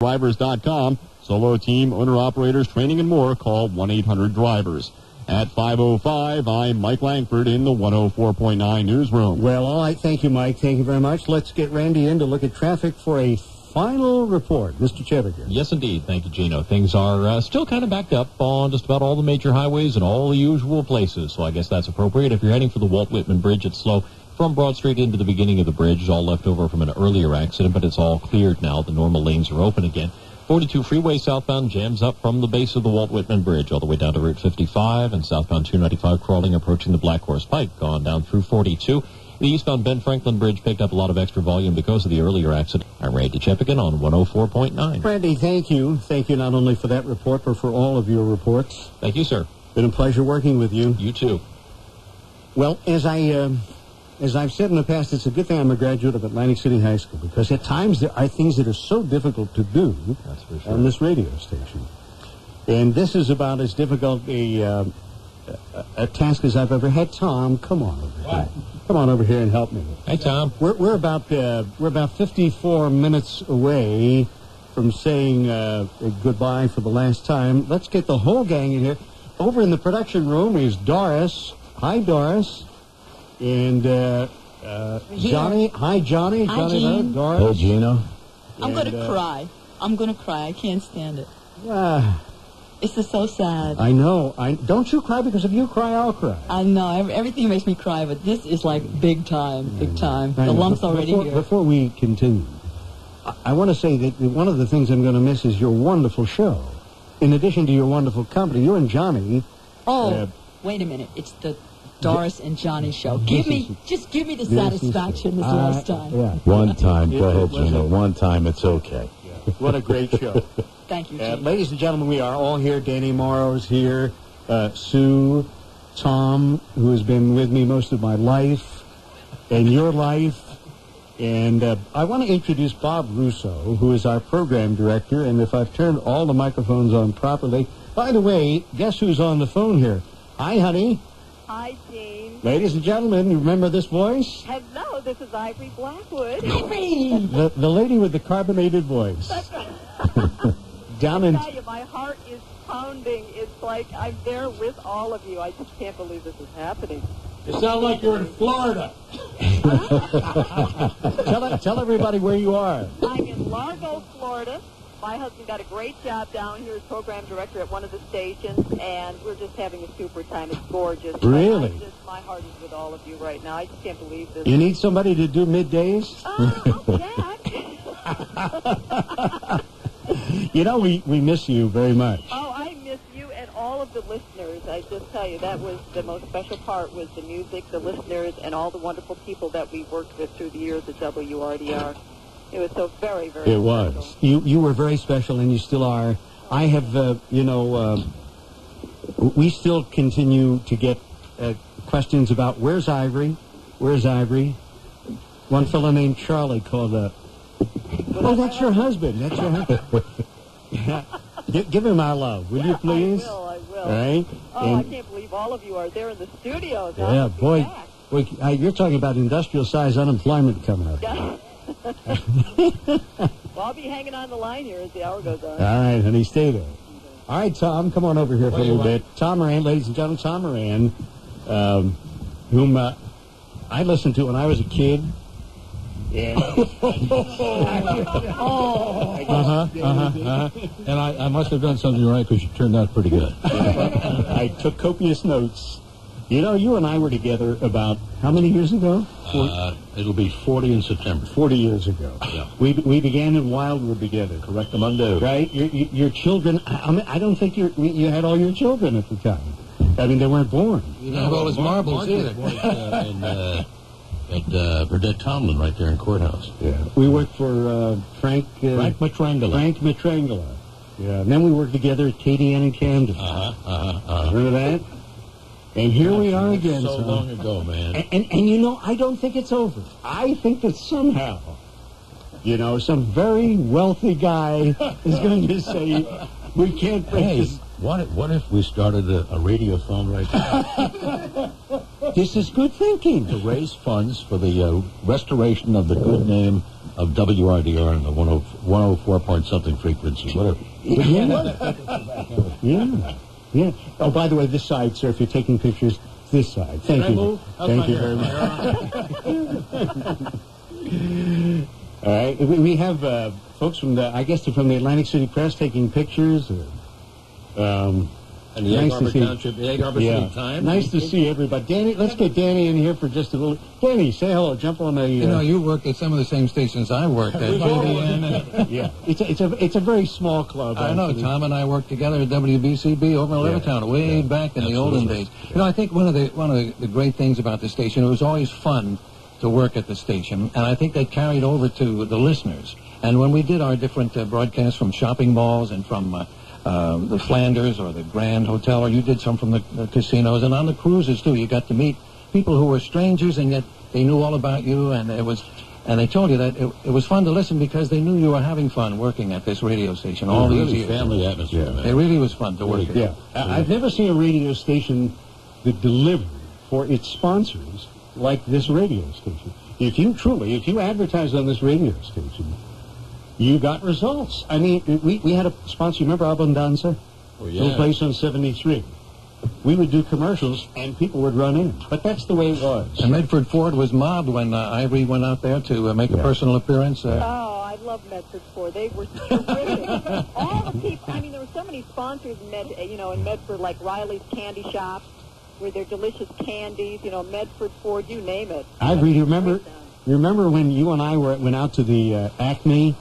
Drivers.com. Solo team, owner-operators, training, and more. Call 1-800-DRIVERS. At 5:05, I'm Mike Langford in the 104.9 newsroom. Well, all right. Thank you, Mike. Thank you very much. Let's get Randy in to look at traffic for a final report. Mr. Cheviker. Yes, indeed. Thank you, Gino. Things are still kind of backed up on just about all the major highways and all the usual places, so I guess that's appropriate. If you're heading for the Walt Whitman Bridge, it's slow from Broad Street into the beginning of the bridge, all left over from an earlier accident, but it's all cleared now. The normal lanes are open again. 42 freeway southbound jams up from the base of the Walt Whitman Bridge all the way down to Route 55, and southbound 295 crawling approaching the Black Horse Pike, gone down through 42. The eastbound Ben Franklin Bridge picked up a lot of extra volume because of the earlier accident. I'm Randy Chepigan on 104.9. Randy, thank you. Thank you not only for that report, but for all of your reports. Thank you, sir. Been a pleasure working with you. You too. Well, as I've said in the past, it's a good thing I'm a graduate of Atlantic City High School, because at times there are things that are so difficult to do on this radio station. And this is about as difficult a task as I've ever had. Tom, come on over here. Come on over here and help me. Hey, Tom. We're about 54 minutes away from saying goodbye for the last time. Let's get the whole gang in here. Over in the production room is Doris. Hi, Doris. And Johnny. Hi, Johnny. Hi, Johnny. Gene. Doris. Hey, Gino. I'm going to cry. I'm going to cry. I can't stand it. Ah, It's just so sad. I know. Don't you cry, because if you cry, I'll cry. I know. Everything makes me cry, but this is like big time. Big time. I The know. lump's already here. Before we continue, I want to say that one of the things I'm going to miss is your wonderful show. In addition to your wonderful company, you and Johnny. Wait a minute. It's the Doris and Johnny show. Give me the satisfaction this last time. Yeah. One time. Go ahead, was Gino. okay. One time. It's okay. What a great show. Thank you, Gene. Ladies and gentlemen, we are all here. Danny Morrow's here. Sue, Tom, who has been with me most of my life, and your life. And I want to introduce Bob Russo, who is our program director. And if I've turned all the microphones on properly... By the way, guess who's on the phone here? Hi, honey. Hi, Gene. Ladies and gentlemen, you remember this voice? Hello, this is Ivory Blackwood. The lady with the carbonated voice. Down in... I tell you, my heart is pounding. It's like I'm there with all of you. I just can't believe this is happening. You sound like you're in Florida. Tell everybody where you are. I'm in Largo, Florida. My husband got a great job down here as program director at one of the stations, and we're just having a super time. It's gorgeous. Really? My heart is with all of you right now. I just can't believe this. You need somebody to do middays? Jack. You know, we miss you very much. Oh, I miss you and all of the listeners. I just tell you, that was the most special part, was the music, the listeners, and all the wonderful people that we worked with through the years at WRDR. It was so very, very It was. special. You were very special, and you still are. I have, we still continue to get questions about where's Ivory? Where's Ivory? One fellow named Charlie called up. Oh, that's your husband. That's your husband. Give him our love, will you please? I will. All right. Oh, I can't believe all of you are there in the studio. Yeah, boy, you're talking about industrial-sized unemployment coming up. Well, I'll be hanging on the line here as the hour goes on. All right, honey, stay there. All right, Tom, come on over here for a little bit. Tom Moran, ladies and gentlemen, Tom Moran, whom I listened to when I was a kid. And And I must have done something right, because you turned out pretty good. I took copious notes. You know, you and I were together about how many years ago? It'll be 40 in September. 40 years ago. Yeah. We began in Wildwood together. Correct, Amundo. Right? Your children, I don't think you had all your children at the time. I mean, they weren't born. You didn't have all his marbles either. At Burdett Tomlin right there in Courthouse. Yeah. We worked for Frank Matrangela. Frank Matrangela. Yeah. And then we worked together at KDN and Camden. Remember that? And here we are again. So long ago, man. And you know, I don't think it's over. I think that somehow, you know, some very wealthy guy is going to say, we can't break this. What if we started a radiothon right now? This is good thinking. To raise funds for the restoration of the good name of WRDR and the 104 point something frequency, whatever. Yeah. Oh, by the way, this side, sir, if you're taking pictures, this side. Thank you. Thank you very much. All right. We have folks from the Atlantic City Press taking pictures. And the Egg Harbor Township, the Egg Harbor City Times. Nice to see everybody. Danny, let's get Danny in here for just a little. Danny, say hello. Jump on the. You work at some of the same stations I worked at. Yeah, it's a very small club. I know. Tom and I worked together at WBCB over in Levittown way back in the olden days. I think one of the great things about the station, it was always fun to work at the station, and I think that carried over to the listeners. And when we did our different broadcasts from shopping malls and from the Flanders or the Grand Hotel, or you did some from the casinos, and on the cruises too, you got to meet people who were strangers and yet they knew all about you, and they told you that it was fun to listen because they knew you were having fun working at this radio station all these years. Family atmosphere, man. It really was fun to work at. I've never seen a radio station that delivered for its sponsors like this radio station. If you advertised on this radio station, you got results. I mean, we had a sponsor. Remember Abundanza? Oh, yeah. Little place on 73. We would do commercials, and people would run in. But that's the way it was. And Medford Ford was mobbed when Ivory went out there to make a personal appearance. Oh, I love Medford Ford. They were terrific. All the people. I mean, there were so many sponsors in Medford, like Riley's Candy Shop, with their delicious candies. Medford Ford, you name it. Ivory, do you remember when you and I went out to the Acme?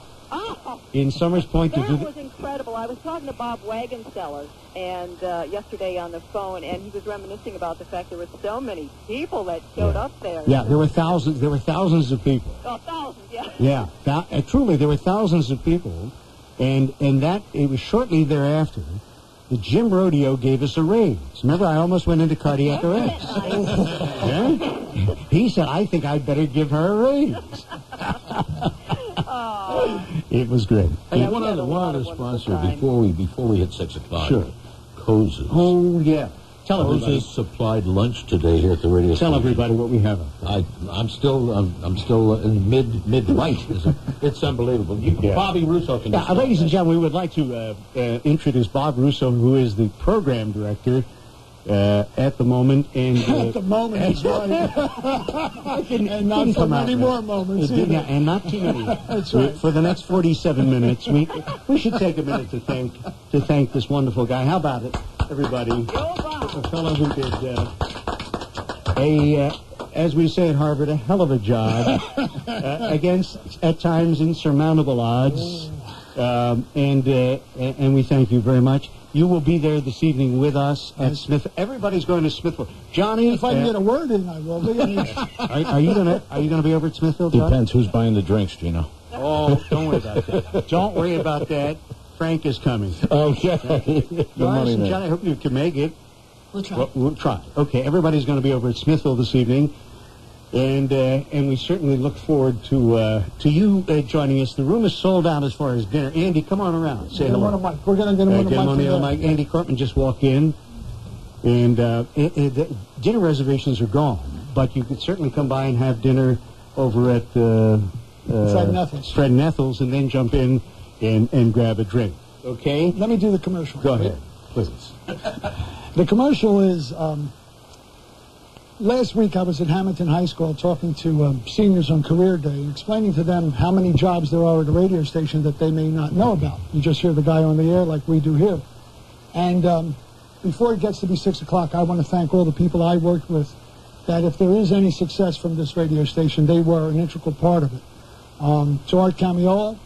In Summers Point that was incredible. I was talking to Bob Wagonseller and yesterday on the phone, and he was reminiscing about the fact there were so many people that showed up there. Yeah, there were thousands. There were thousands of people. Oh, thousands, yeah. Yeah, truly, there were thousands of people, and that it was shortly thereafter. The Jim Rodeo gave us a raise. Remember, I almost went into cardiac arrest. Yeah? He said, I think I'd better give her a raise. It was great. Hey, one other sponsor before we hit 6 o'clock. Sure. Cozes. Oh, yeah. Tell everybody. Cozes supplied lunch today here at the radio station. Tell everybody what we have. I'm still in mid-light. It's unbelievable. Bobby Russo can. Ladies and gentlemen, we would like to introduce Bob Russo, who is the program director at the moment. And at the moment, he's right. And not for many more moments. And not too many. That's right. For the next 47 minutes, we should take a minute to thank this wonderful guy. How about it, everybody? A fellow who did as we say at Harvard, a hell of a job against at times insurmountable odds. And we thank you very much. You will be there this evening with us at Smith. Everybody's going to Smithfield. Johnny, if I can get a word in, I will be. Are you gonna be over at Smithfield, Johnny? Depends who's buying the drinks, Gino. Oh, don't worry about that. Don't worry about that. Frank is coming. Okay. Doris and Johnny, I hope you can make it. We'll try. We'll try. Okay, everybody's going to be over at Smithfield this evening. And we certainly look forward to you joining us. The room is sold out as far as dinner. Andy, come on around. Say hello. We're going to get him on the mic. Andy Cortman just walked in, and dinner reservations are gone. But you could certainly come by and have dinner over at Fred Nethel's, and then jump in and grab a drink. Okay? Let me do the commercial. Go ahead, please. The commercial is... last week I was at Hamilton High School talking to seniors on career day and explaining to them how many jobs there are at a radio station that they may not know about. You just hear the guy on the air like we do here. And before it gets to be 6 o'clock, I want to thank all the people I worked with that if there is any success from this radio station, they were an integral part of it. To Art Camiola,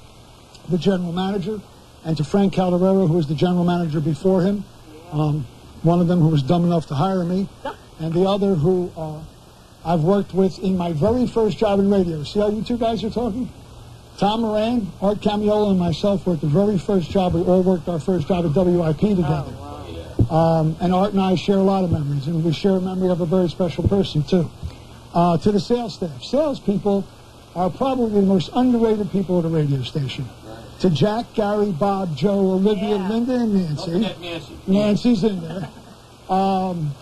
the general manager, and to Frank Calderero, who was the general manager before him, one of them who was dumb enough to hire me, and the other who I've worked with in my very first job in radio. See how you two guys are talking? Tom Moran, Art Camiola, and myself worked the very first job. We all worked our first job at WIP together. Oh, wow. And Art and I share a lot of memories, and we share a memory of a very special person, too. To the sales staff. Salespeople are probably the most underrated people at a radio station. Right. To Jack, Gary, Bob, Joe, Olivia, Linda, and Nancy. Nancy's in there.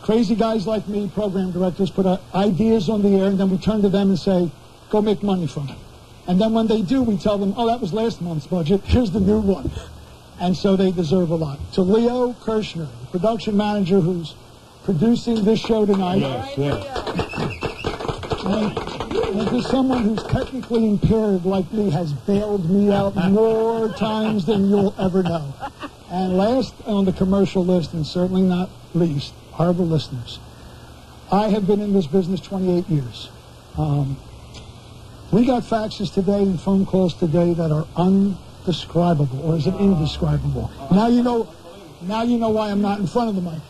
Crazy guys like me, program directors, put ideas on the air, and then we turn to them and say, go make money from it. And then when they do, we tell them, oh, that was last month's budget. Here's the new one. And so they deserve a lot. To Leo Kirshner, the production manager who's producing this show tonight. Yes, yes. And to someone who's technically impaired like me has bailed me out more times than you'll ever know. And last on the commercial list, and certainly not least, are the listeners. I have been in this business 28 years. We got faxes today and phone calls today that are undescribable, or is it indescribable? Now you know why I'm not in front of the mic.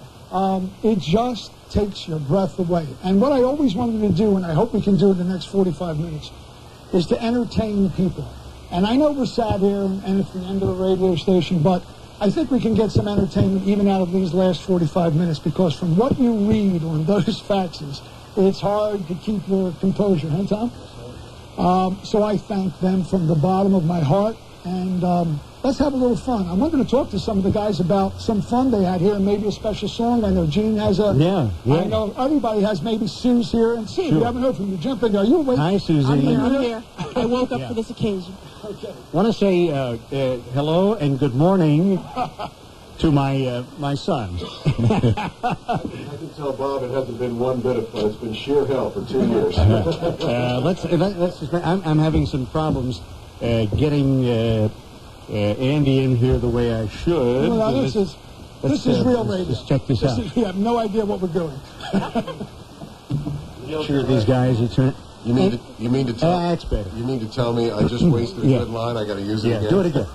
It just takes your breath away. And what I always wanted to do, and I hope we can do in the next 45 minutes, is to entertain people. And I know we're sad here, and it's the end of the radio station, but I think we can get some entertainment even out of these last 45 minutes, because from what you read on those faxes, it's hard to keep your composure, huh, Tom? So I thank them from the bottom of my heart, and let's have a little fun. I wanted to talk to some of the guys about some fun they had here, and maybe a special song. I know Gene has a... Yeah. I know everybody has. Maybe Sue's here. And Sue, we haven't heard from you. Jump in there. Are you awake? Hi, Susie. I'm here. I woke up for this occasion. Okay. Want to say hello and good morning to my son. I can tell Bob it hasn't been one bit of fun. It's been sheer hell for 2 years. Let's just, I'm having some problems getting Andy in here the way I should. Well, this is real radio. Let's check this out. We have no idea what we're doing. Sure, these guys are turning. You mean to tell? That's better. You mean to tell me I just wasted a good line? I got to use it again. Do it again.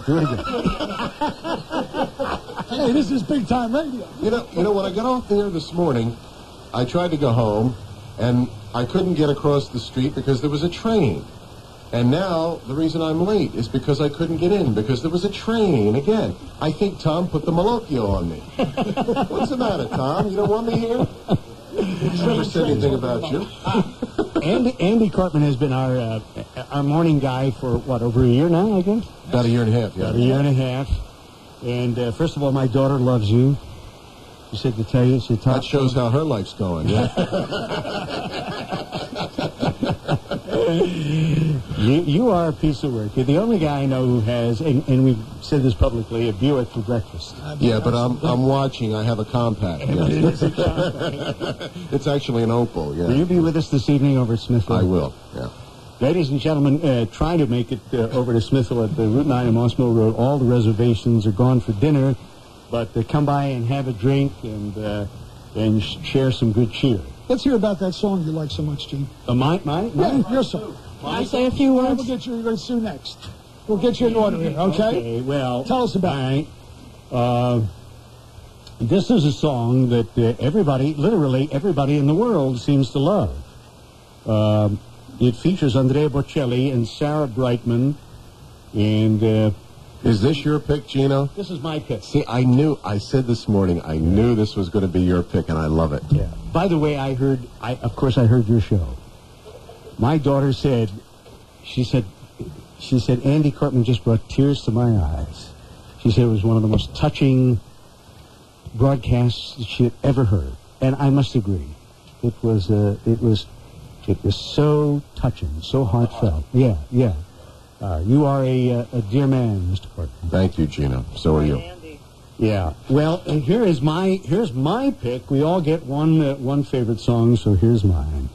Hey, this is big time radio. You know, when I got off the air this morning, I tried to go home, and I couldn't get across the street because there was a train. And now the reason I'm late is because I couldn't get in because there was a train again. I think Tom put the Malocchio on me. What's the matter, Tom? You don't want me here? He's never said anything about you. Andy Cartman has been our morning guy for, what, over a year now, I guess? About a year and a half, yeah. About a year and a half. And first of all, my daughter loves you. She said to tell you. That shows how her life's going, yeah? You are a piece of work. You're the only guy I know who has, and we've said this publicly, a Buick for breakfast. Yeah, but I'm watching. I have a compact. Yeah. It's actually an Opal, yeah. Will you be with us this evening over at Smithville? I will, yeah. Ladies and gentlemen, try to make it over to Smithville at the Route 9 and Moss Mill Road. All the reservations are gone for dinner, but come by and have a drink and share some good cheer. Let's hear about that song you like so much, Gene. Mine? Yeah, your song. Can I say a few words? We'll get you Sue next. We'll get you in order here, okay? Okay, well... Tell us about it. This is a song that literally everybody in the world seems to love. It features Andrea Bocelli and Sarah Brightman, and... Is this your pick, Gino? This is my pick. See, I said this morning, I knew this was going to be your pick, and I love it. Yeah. By the way, I heard your show. My daughter said, she said, Andy Cartman just brought tears to my eyes. She said it was one of the most touching broadcasts that she had ever heard. And I must agree. It was so touching, so heartfelt. Yeah. You are a dear man, Mr. Cartman. Thank you, Gino. So are you. Andy. Yeah. Well, and here's my pick. We all get one favorite song, so here's mine.